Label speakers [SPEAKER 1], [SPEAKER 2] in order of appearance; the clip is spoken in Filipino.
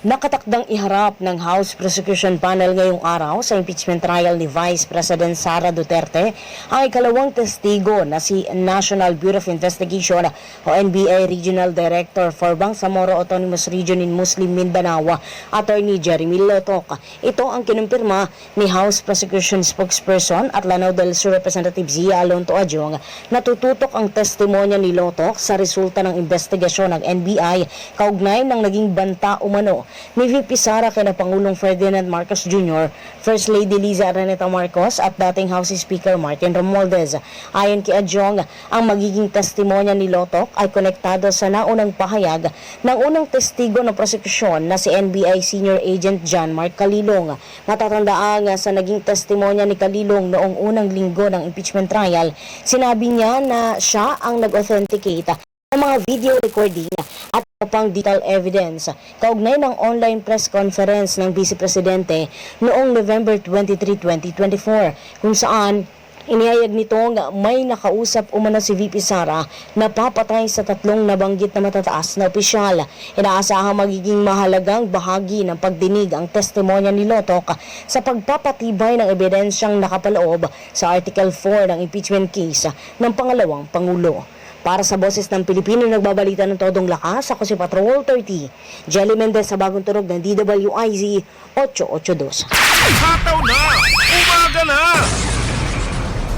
[SPEAKER 1] Nakatakdang iharap ng House Prosecution Panel ngayong araw sa impeachment trial ni Vice President Sara Duterte ang ikalawang testigo na si National Bureau of Investigation o NBI Regional Director for Bangsamoro Autonomous Region in Muslim Mindanao, Attorney Jeremy Lotok. Ito ang kinumpirma ni House Prosecution Spokesperson at Lanao del Sur Representative Zia Alonto Adjong na tututok ang testimonya ni Lotok sa resulta ng investigasyon ng NBI kaugnay ng naging banta umano ni VP Sara kay Pangulong Ferdinand Marcos Jr., First Lady Liza Araneta Marcos at dating House Speaker Martin Romualdez. Ayon kay Adjong, ang magiging testimonya ni Lotok ay konektado sa naunang pahayag ng unang testigo ng prosekusyon na si NBI Senior Agent John Mark Calilong. Matatandaan sa naging testimonya ni Calilong noong unang linggo ng impeachment trial, sinabi niya na siya ang nag-authenticate ng mga video recording at pang digital evidence kaugnay ng online press conference ng Vice Presidente noong November 23, 2024 kung saan inihayag nitong may nakausap umano si VP Sara na papatay sa tatlong nabanggit na matataas na opisyal. Inaasahang magiging mahalagang bahagi ng pagdinig ang testimonya ni Lotok sa pagpapatibay ng ebidensyang nakapaloob sa Article 4 ng impeachment case ng pangalawang Pangulo. Para sa Boses ng Pilipino, nagbabalita ng todong lakas, ako si Patrol 30. Jelly Mendez sa bagong tunog ng DWIZ 882.
[SPEAKER 2] Hataw na! Umaga na!